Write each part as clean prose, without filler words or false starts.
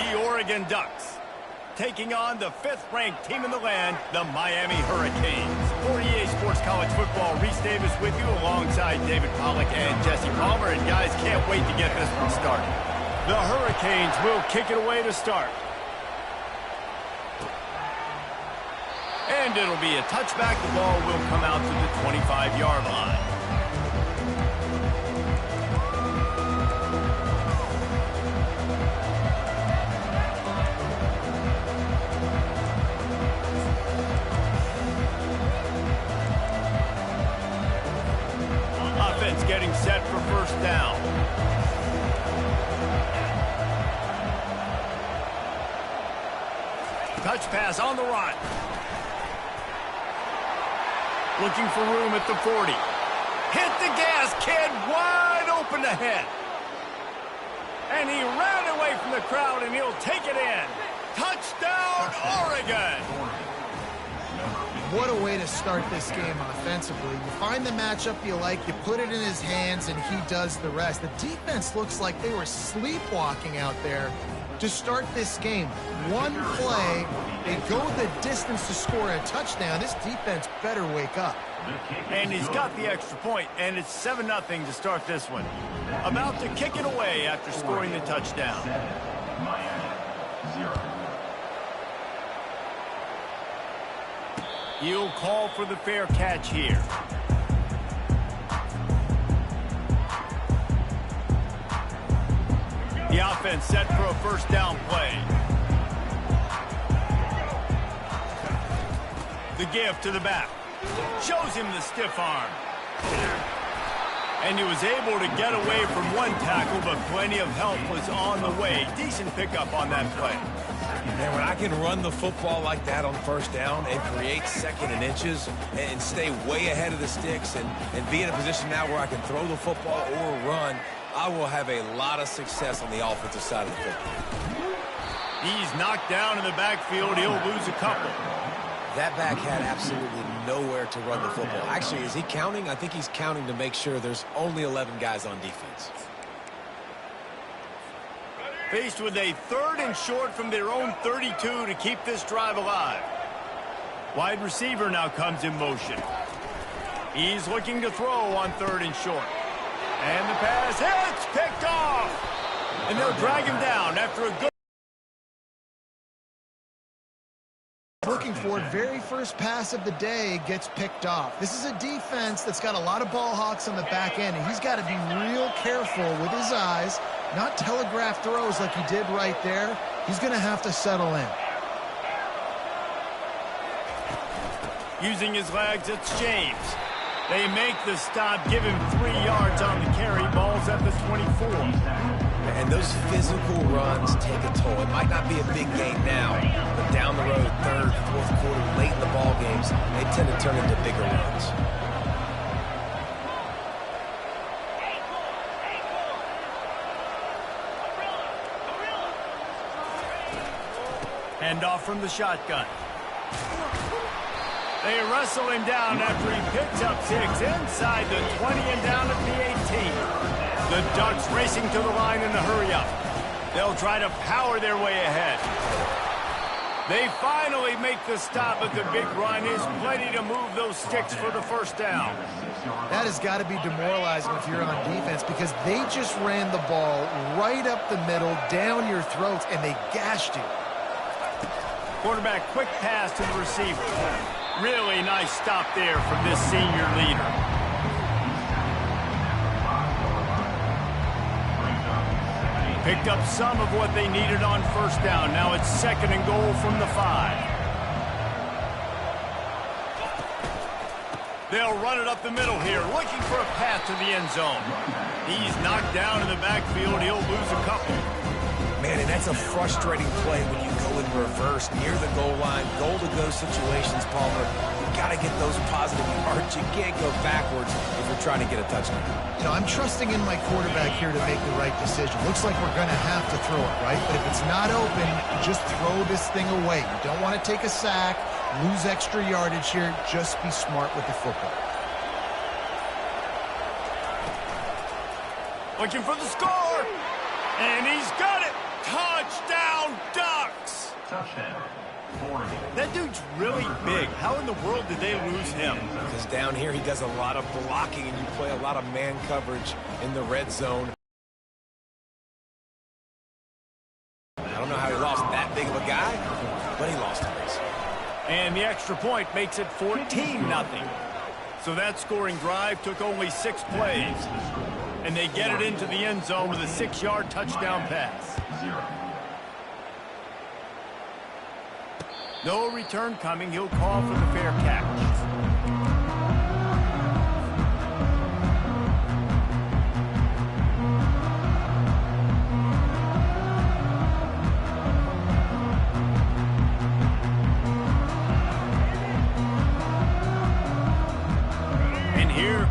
The Oregon Ducks taking on the 5th-ranked team in the land, the Miami Hurricanes. For EA Sports College Football, Reese Davis with you alongside David Pollack and Jesse Palmer. And guys, can't wait to get this one started. The Hurricanes will kick it away to start. And it'll be a touchback. The ball will come out to the 25-yard line. Offense getting set for first down. Touch pass on the run. Looking for room at the 40. Hit the gas, kid. Wide open ahead. And he ran away from the crowd, and he'll take it in. Touchdown, Oregon. What a way to start this game offensively. You find the matchup you like, you put it in his hands, and he does the rest. The defense looks like they were sleepwalking out there to start this game. One play, they go the distance to score a touchdown. This defense better wake up. And he's got the extra point, and it's 7-0 to start this one. About to kick it away after scoring the touchdown. He'll call for the fair catch here. The offense set for a first down play. The give to the back. Shows him the stiff arm. And he was able to get away from one tackle, but plenty of help was on the way. Decent pickup on that play. Man, when I can run the football like that on first down and create second and inches and stay way ahead of the sticks and be in a position now where I can throw the football or run, I will have a lot of success on the offensive side of the football. He's knocked down in the backfield. He'll lose a couple. That back had absolutely nowhere to run the football. Actually, is he counting? I think he's counting to make sure there's only 11 guys on defense. Faced with a 3rd and short from their own 32 to keep this drive alive. Wide receiver now comes in motion. He's looking to throw on 3rd and short. And the pass hits, picked off. And they'll drag him down after a good... Looking for it, very first pass of the day gets picked off. This is a defense that's got a lot of ball hawks on the back end, and he's got to be real careful with his eyes, not telegraph throws like he did right there. He's going to have to settle in. Using his legs, it's James. They make the stop, give him 3 yards on the carry. Ball's at the 24. And those physical runs take a toll. It might not be a big game now, but down the road, 3rd, 4th quarter, late in the ball games, they tend to turn into bigger runs. Hand off from the shotgun. They wrestle him down after he picks up 6 inside the 20 and down at the 18. The Ducks racing to the line in a hurry-up. They'll try to power their way ahead. They finally make the stop, but the big run is plenty to move those sticks for the first down. That has got to be demoralizing if you're on defense, because they just ran the ball right up the middle, down your throats, and they gashed you. Quarterback, quick pass to the receiver. Really nice stop there from this senior leader. Picked up some of what they needed on first down. Now it's 2nd and goal from the 5. They'll run it up the middle here, looking for a path to the end zone. He's knocked down in the backfield. He'll lose a couple. Man, and that's a frustrating play when you go in reverse near the goal line, goal-to-go situations, Palmer. You've got to get those positive yards. You can't go backwards if you're trying to get a touchdown. You know, I'm trusting in my quarterback here to make the right decision. Looks like we're going to have to throw it, right? But if it's not open, just throw this thing away. You don't want to take a sack, lose extra yardage here. Just be smart with the football. Looking for the score. And he's got it. Touchdown, Touchdown. That dude's really big. How in the world did they lose him? Because down here he does a lot of blocking, and you play a lot of man coverage in the red zone. I don't know how he lost that big of a guy, but he lost him. And the extra point makes it 14-0. So that scoring drive took only 6 plays. And they get it into the end zone with a 6-yard touchdown pass. No return coming. He'll call for the fair catch.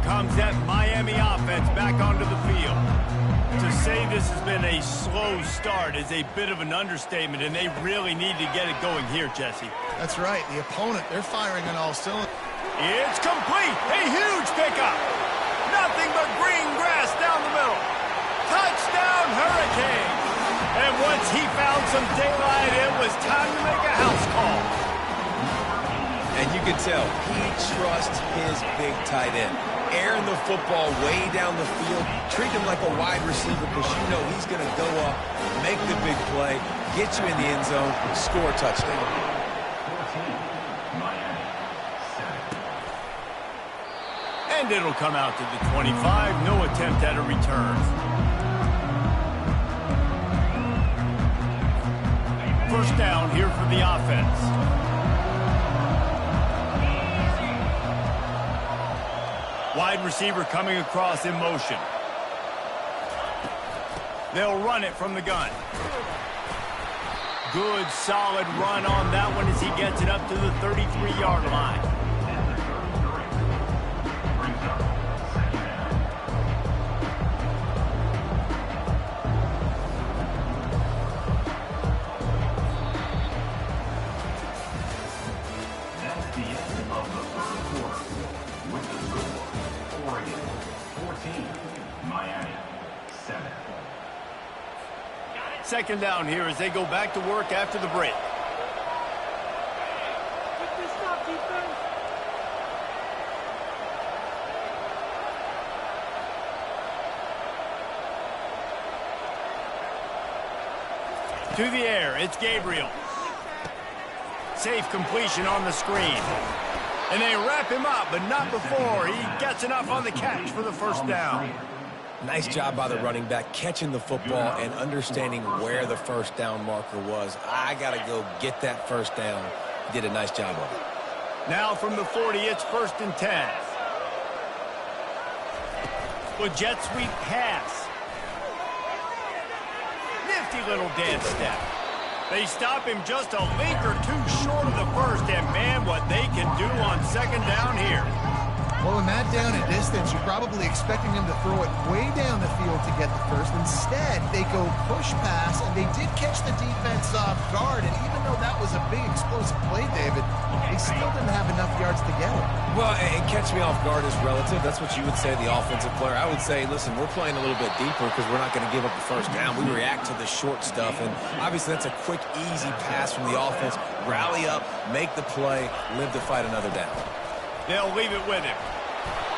Comes that Miami offense back onto the field. To say this has been a slow start is a bit of an understatement, and they really need to get it going here, Jesse. That's right. The opponent, they're firing on all cylinders. It's complete. A huge pickup. Nothing but green grass down the middle. Touchdown, Hurricanes. And once he found some daylight, it was time to make a house call. And you can tell he trusts his big tight end. Airing the football way down the field. Treat him like a wide receiver because you know he's going to go up, make the big play, get you in the end zone, score a touchdown. And it'll come out to the 25. No attempt at a return. First down here for the offense. Wide receiver coming across in motion. They'll run it from the gun. Good, solid run on that one as he gets it up to the 33-yard line. That's the end of the third quarter. With the score, Oregon 14, Miami 7. Second down here as they go back to work after the break. To the air, it's Gabriel. Safe completion on the screen. And they wrap him up, but not before he gets enough on the catch for the first down. Nice job by the running back, catching the football and understanding where the first down marker was. I got to go get that first down. He did a nice job of it. Now from the 40, it's 1st and 10. With jet sweep pass. Nifty little dance step. They stop him just a link or two short of the first, and man, what they can do on second down here. Well, in that down and distance, you're probably expecting him to throw it way down the field to get the first. Instead, they go push pass, and they did catch the defense off guard. And even though that was a big explosive play, David, they still didn't have enough yards to get it. Well, and catch me off guard is relative. That's what you would say, the offensive player. I would say, listen, we're playing a little bit deeper because we're not going to give up the first down. We react to the short stuff, and obviously that's a quick, easy pass from the offense. Rally up, make the play, live to fight another down. They'll leave it with him.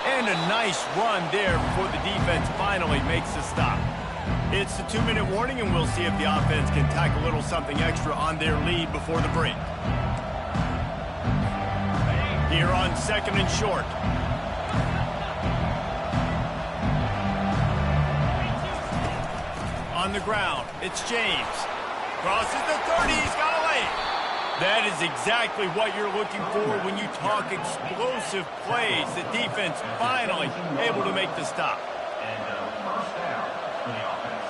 And a nice run there before the defense finally makes the stop. It's the 2-minute warning, and we'll see if the offense can tack a little something extra on their lead before the break. Here on 2nd and short. On the ground, it's James. Crosses the 30, he's got a lane. That is exactly what you're looking for when you talk explosive plays. The defense finally able to make the stop. And first down for the offense.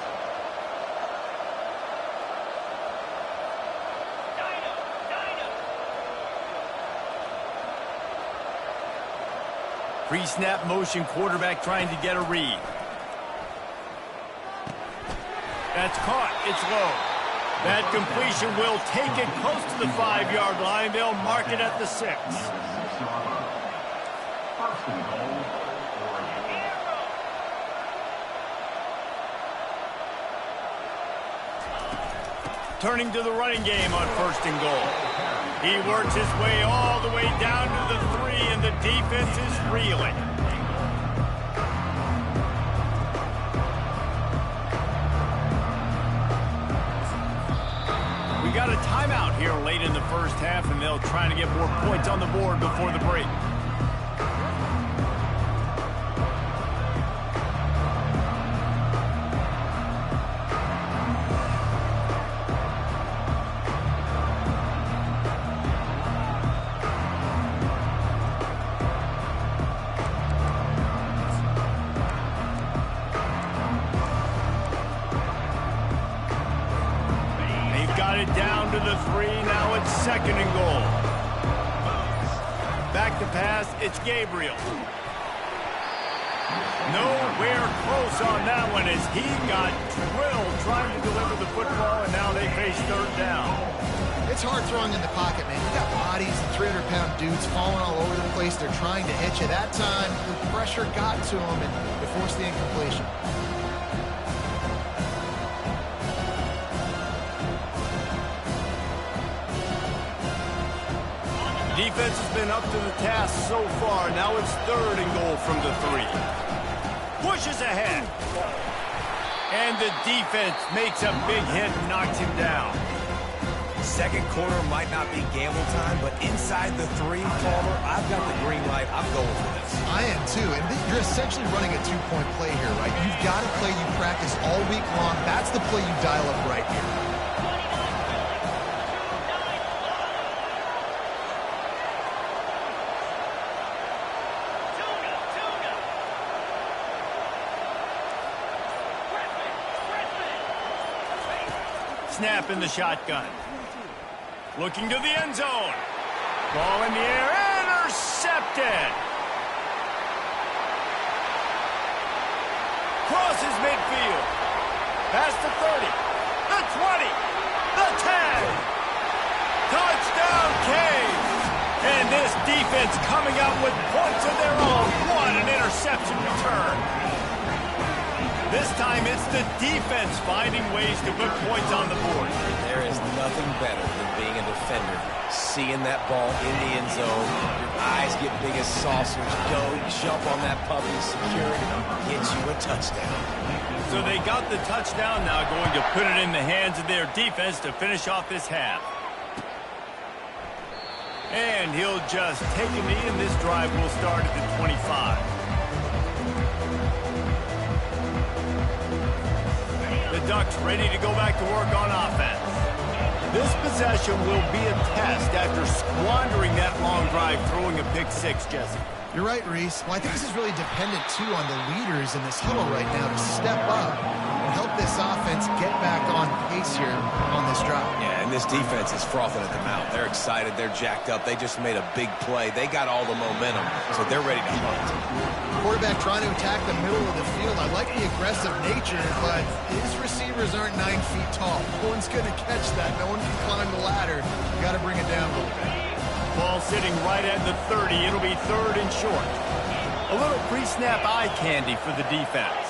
Pre-snap motion, quarterback trying to get a read. That's caught. It's low. That completion will take it close to the 5-yard line. They'll mark it at the 6. First and goal, Oregon. turning to the running game on 1st and goal. He works his way all the way down to the 3, and the defense is reeling. We got a timeout here late in the first half, and they'll try to get more points on the board before the break. Down to the 3, now it's 2nd and goal. Back to pass, it's Gabriel. Nowhere close on that one as he got drilled trying to deliver the football, and now they face 3rd down. It's hard throwing in the pocket, man. You got bodies and 300-pound dudes falling all over the place. They're trying to hit you. That time, the pressure got to them, and they forced the incompletion. Defense has been up to the task so far. Now it's 3rd and goal from the 3. Pushes ahead. And the defense makes a big hit and knocks him down. Second quarter might not be gamble time, but inside the 3, Palmer, I've got the green light. I'm going for this. I am too, and you're essentially running a 2-point play here, right? You've got a play you practice all week long. That's the play you dial up right here. Snap in the shotgun. Looking to the end zone. Ball in the air. Intercepted. Crosses midfield. Past the 30. The 20. The 10. Touchdown, Canes. And this defense coming out with points of their own. What an interception return. This time it's the defense finding ways to put points on the board. There is nothing better than being a defender. Seeing that ball in the end zone, your eyes get big as saucers. Go, jump on that puppy, secure it, get you a touchdown. So they got the touchdown, now going to put it in the hands of their defense to finish off this half. And he'll just take a knee, and this drive will start at the 25. The Ducks ready to go back to work on offense. This possession will be a test after squandering that long drive, throwing a pick-6, Jesse. You're right, Reese. Well, I think this is really dependent, too, on the leaders in this huddle right now to step up and help this offense get back on pace here on this drive. Yeah, and this defense is frothing at the mouth. They're excited. They're jacked up. They just made a big play. They got all the momentum, so they're ready to hunt. Quarterback trying to attack the middle of the field. I like the aggressive nature, but his receivers aren't 9 feet tall. No one's going to catch that. No one can climb the ladder. You got to bring it down a little bit. Ball sitting right at the 30. It'll be 3rd and short. A little pre-snap eye candy for the defense.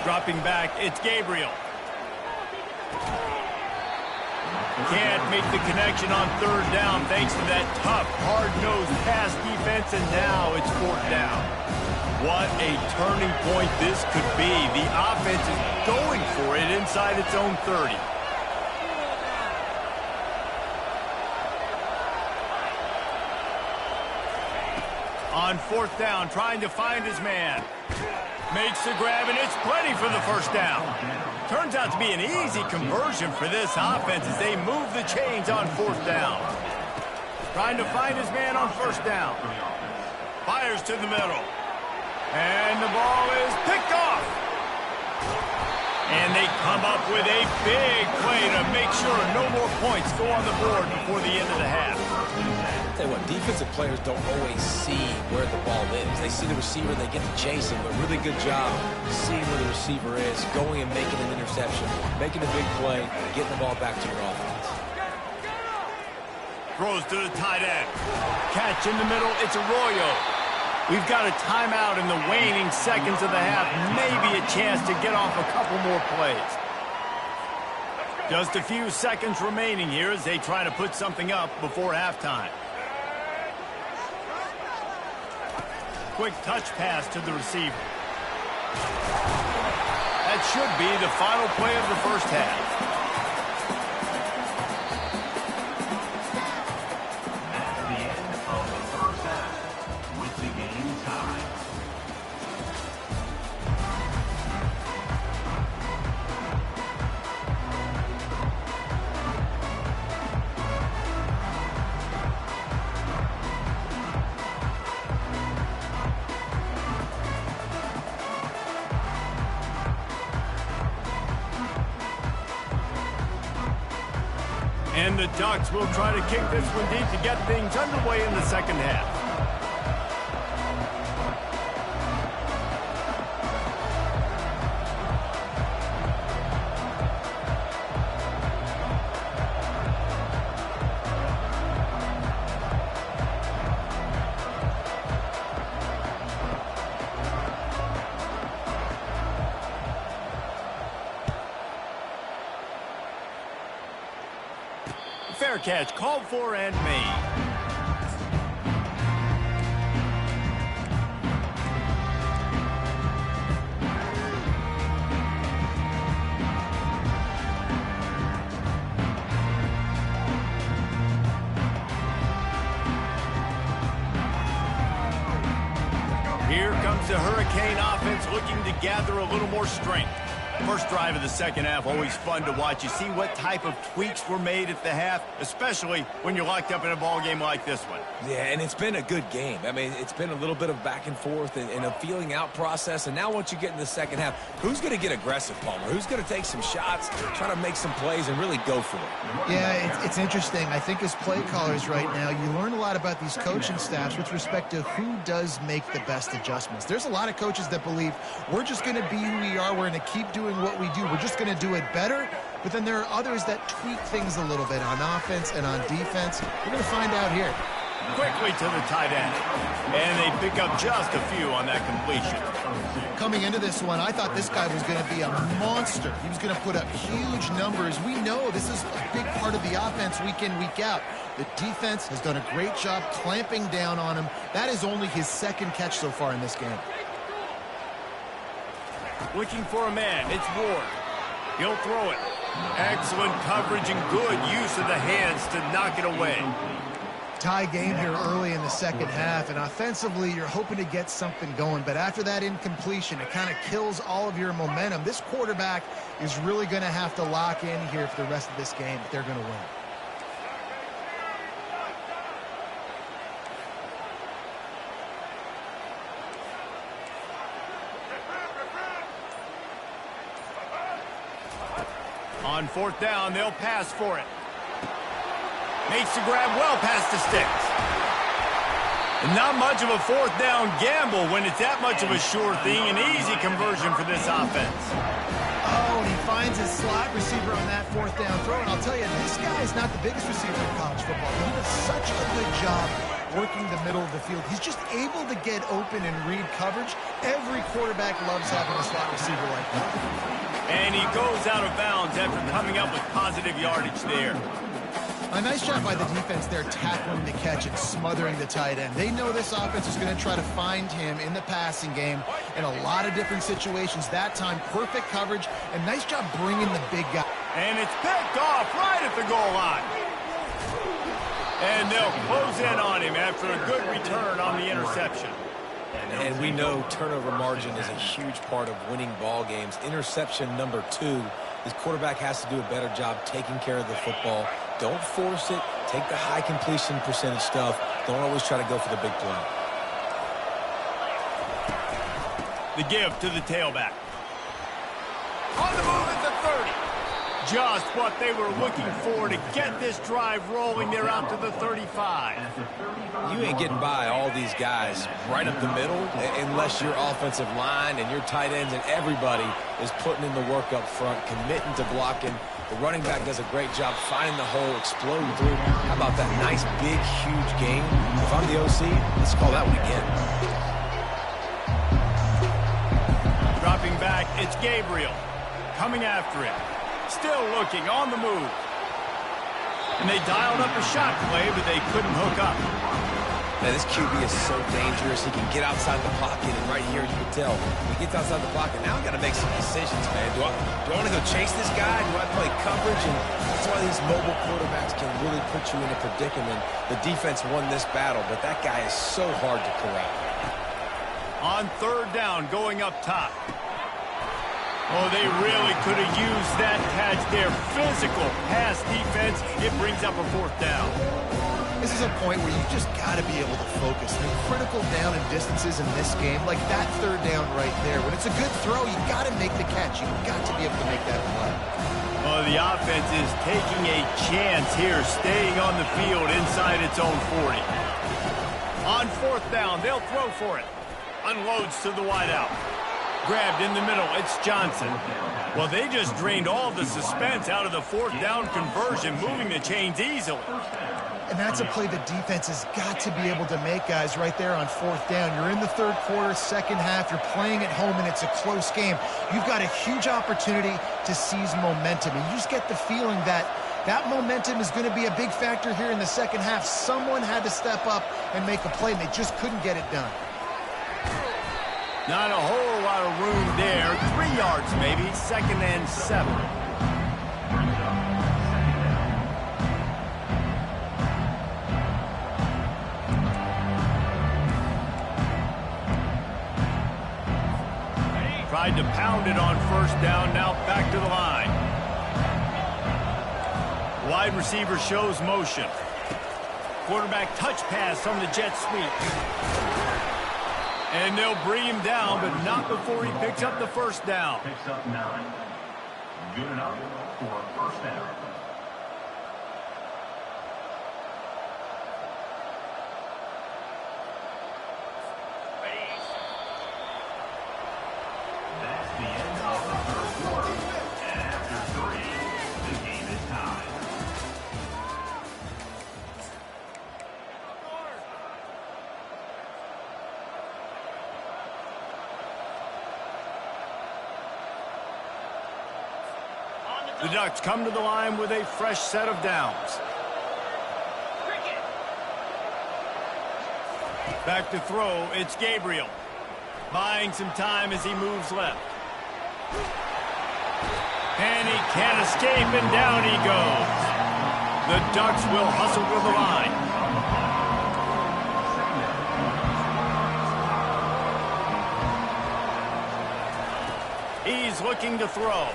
Dropping back, it's Gabriel. Can't make the connection on 3rd down thanks to that tough, hard-nosed pass defense, and now it's 4th down. What a turning point this could be. The offense is going for it inside its own 30. On 4th down, trying to find his man. Makes the grab, and it's plenty for the 1st down. Turns out to be an easy conversion for this offense as they move the chains on 4th down. Trying to find his man on 1st down. Fires to the middle. And the ball is picked off. And they come up with a big play to make sure no more points go on the board before the end of the half. Tell you what, defensive players don't always see where the ball is. They see the receiver, they get to chase him, but really good job seeing where the receiver is, going and making an interception, making a big play, getting the ball back to your offense. Throws to the tight end. Catch in the middle, it's Arroyo. We've got a timeout in the waning seconds of the half, maybe a chance to get off a couple more plays. Just a few seconds remaining here as they try to put something up before halftime. Quick touch pass to the receiver. That should be the final play of the first half. That's the end of the first half, with the game tied. And the Ducks will try to kick this one deep to get things underway in the second half. Fair catch, called for and made. Here comes the Hurricane offense looking to gather a little more strength. First drive of the second half, always fun to watch. You see what type of tweaks were made at the half, especially when you're locked up in a ball game like this one. Yeah, and it's been a good game. I mean, it's been a little bit of back and forth and a feeling out process. And now once you get in the second half, who's going to get aggressive, Palmer? Who's going to take some shots, try to make some plays, and really go for it? Yeah, it's interesting. I think as play callers right now, you learn a lot about these coaching staffs with respect to who does make the best adjustments. There's a lot of coaches that believe we're just going to be who we are. We're going to keep doing what we do. We're just going to do it better. But then there are others that tweak things a little bit on offense and on defense. We're going to find out here. Quickly to the tight end. And they pick up just a few on that completion. Coming into this one, I thought this guy was going to be a monster. He was going to put up huge numbers. We know this is a big part of the offense week in, week out. The defense has done a great job clamping down on him. That is only his second catch so far in this game. Looking for a man. It's Ward. He'll throw it. Excellent coverage and good use of the hands to knock it away. Tie game here early in the second half, and offensively you're hoping to get something going, but after that incompletion, it kind of kills all of your momentum. This quarterback is really going to have to lock in here for the rest of this game if they're going to win. On fourth down, they'll pass for it. Makes the grab well past the sticks. And not much of a fourth down gamble when it's that much of a sure thing. An easy conversion for this offense. Oh, and he finds his slot receiver on that fourth down throw. And I'll tell you, this guy is not the biggest receiver in college football. He does such a good job working the middle of the field. He's just able to get open and read coverage. Every quarterback loves having a slot receiver like that. And he goes out of bounds after coming up with positive yardage there. A nice job by the defense there tackling the catch and smothering the tight end. They know this offense is going to try to find him in the passing game in a lot of different situations. That time, perfect coverage, and nice job bringing the big guy. And it's picked off right at the goal line. And they'll close in on him after a good return on the interception. And we know turnover margin is a huge part of winning ball games. Interception number 2. This quarterback has to do a better job taking care of the football. Don't force it. Take the high completion percentage stuff. Don't always try to go for the big play. The give to the tailback. On the move at the 30. Just what they were looking for to get this drive rolling. They're out to the 35. You ain't getting by all these guys right up the middle unless your offensive line and your tight ends and everybody is putting in the work up front, committing to blocking. The running back does a great job finding the hole, exploding through. How about that nice, big, huge game? If I'm the OC, let's call that one again. Dropping back, it's Gabriel. Coming after it. Still looking on the move. And they dialed up a shot play, but they couldn't hook up. Man, this QB is so dangerous. He can get outside the pocket, and right here you can tell he gets outside the pocket. Now I got to make some decisions, man. Do I want to go chase this guy? Do I play coverage? And that's why these mobile quarterbacks can really put you in a predicament. The defense won this battle, but that guy is so hard to corral. On third down, going up top. Oh, they really could have used that catch there. Physical pass defense. It brings up a fourth down. This is a point where you just got to be able to focus. The critical down and distances in this game, like that third down right there. When it's a good throw, you got to make the catch. You've got to be able to make that play. Well, the offense is taking a chance here, staying on the field inside its own 40. On fourth down, they'll throw for it. Unloads to the wideout. Grabbed in the middle, it's Johnson. Well, they just drained all the suspense out of the fourth down conversion, moving the chains easily. And that's a play the defense has got to be able to make, guys, right there on fourth down. You're in the third quarter, second half. You're playing at home, and it's a close game. You've got a huge opportunity to seize momentum. And you just get the feeling that that momentum is going to be a big factor here in the second half. Someone had to step up and make a play, and they just couldn't get it done. Not a whole lot of room there. 3 yards maybe, 2nd and 7. Tried to pound it on first down, now back to the line. Wide receiver shows motion. Quarterback touch pass on the jet sweep. And they'll bring him down, but not before he picks up the first down. Picks up 9. Good enough for a first down. That's the end of the third quarter. And after 3, the game is tied. The Ducks come to the line with a fresh set of downs. Back to throw, it's Gabriel. Buying some time as he moves left. And he can't escape, and down he goes. The Ducks will hustle to the line. He's looking to throw.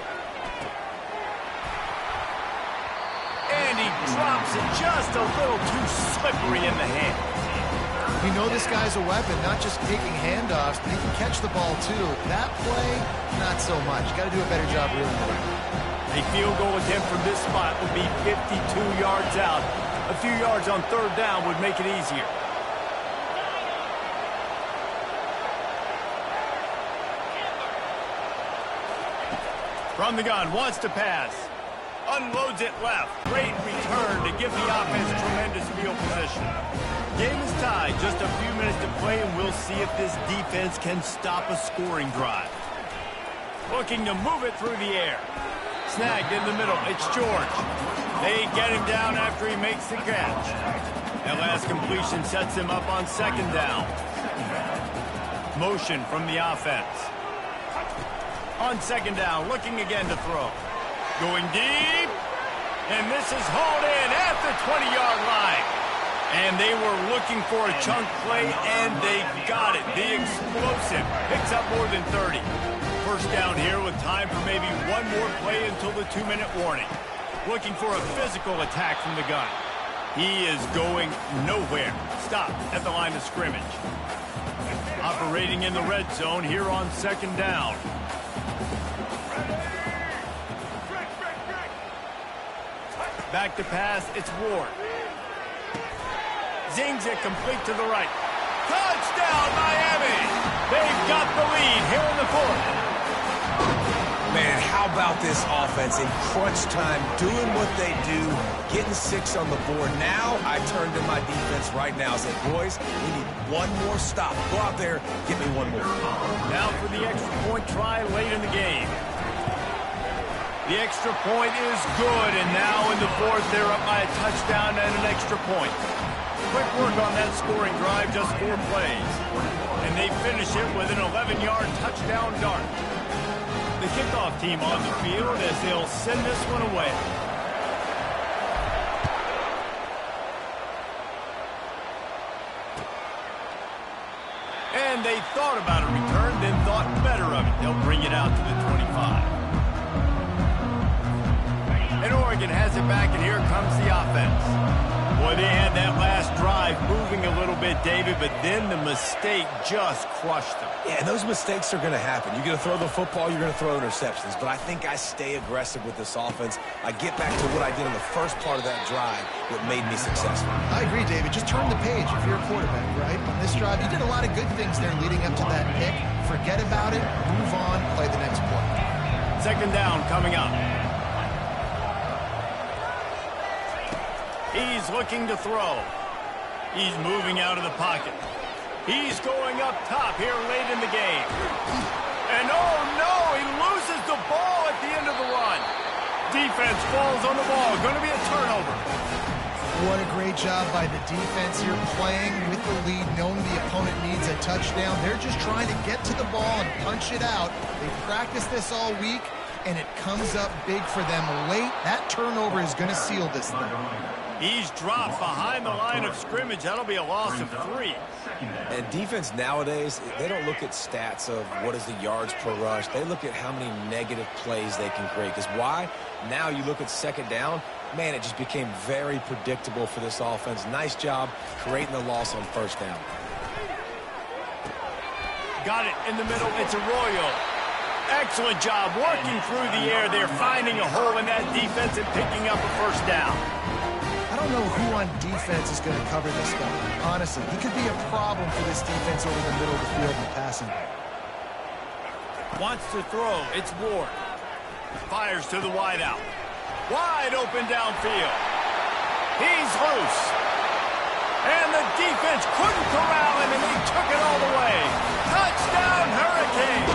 And he drops it just a little too slippery in the hand. You know this guy's a weapon, not just taking handoffs, but he can catch the ball too. That play, not so much. Got to do a better job reeling it in. A field goal attempt from this spot would be 52 yards out. A few yards on third down would make it easier. From the gun, wants to pass. Unloads it left. Great return to give the offense tremendous field position. Game is tied. Just a few minutes to play, and we'll see if this defense can stop a scoring drive. Looking to move it through the air. Snagged in the middle. It's George. They get him down after he makes the catch. That last completion sets him up on second down. Motion from the offense. On second down, looking again to throw. Going deep, and this is hauled in at the 20-yard line. And they were looking for a chunk play, and they got it. The explosive picks up more than 30. First down here with time for maybe one more play until the 2-minute warning. Looking for a physical attack from the gun. He is going nowhere. Stopped at the line of scrimmage. Operating in the red zone here on second down. Back to pass, it's Ward. Zings it complete to the right. Touchdown, Miami! They've got the lead here in the fourth. Man, how about this offense in crunch time, doing what they do, getting 6 on the board. Now I turn to my defense right now and say, boys, we need one more stop. Go out there, get me one more. Now for the extra point try late in the game. The extra point is good, and now in the fourth, they're up by a touchdown and an extra point. Quick work on that scoring drive, just 4 plays. And they finish it with an 11-yard touchdown dart. The kickoff team on the field as they'll send this one away. And they thought about a return, then thought better of it. They'll bring it out to the 25. And Oregon has it back, and here comes the offense. Boy, they had that last drive moving a little bit, David, but then the mistake just crushed them. Yeah, and those mistakes are going to happen. You're going to throw the football, you're going to throw interceptions. But I think I stay aggressive with this offense. I get back to what I did in the first part of that drive that made me successful. I agree, David. Just turn the page if you're a quarterback, right? On this drive, you did a lot of good things there leading up to that pick. Forget about it, move on, play the next play. Second down coming up. He's looking to throw. He's moving out of the pocket. He's going up top here late in the game. And oh no, he loses the ball at the end of the run. Defense falls on the ball. Going to be a turnover. What a great job by the defense here, playing with the lead, knowing the opponent needs a touchdown. They're just trying to get to the ball and punch it out. They practiced this all week, and it comes up big for them late. That turnover is going to seal this thing. He's dropped behind the line of scrimmage. That'll be a loss of 3. And defense nowadays, they don't look at stats of what is the yards per rush. They look at how many negative plays they can create. Because why? Now you look at second down, man, it just became very predictable for this offense. Nice job creating the loss on first down. Got it in the middle. It's Arroyo. Excellent job working through the air there, finding a hole in that defense and picking up a first down. I don't know who on defense is going to cover this guy. Honestly, he could be a problem for this defense over the middle of the field in passing. Wants to throw. It's Ward. Fires to the wideout. Wide open downfield. He's loose. And the defense couldn't corral him, and they took it all the way. Touchdown, Hurricane!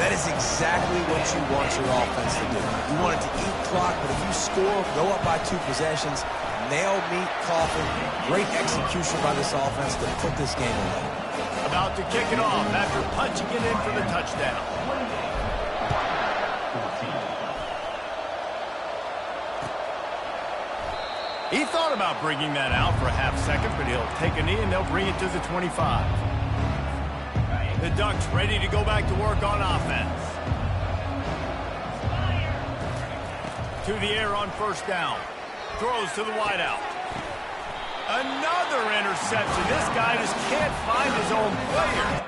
That is exactly what you want your offense to do. You want it to eat clock, but if you score, go up by 2 possessions, nail meat, coffin, great execution by this offense to put this game away. About to kick it off after punching it in for the touchdown. He thought about bringing that out for a half second, but he'll take a knee and they'll bring it to the 25. The Ducks ready to go back to work on offense. To the air on first down. Throws to the wideout. Another interception. This guy just can't find his own player.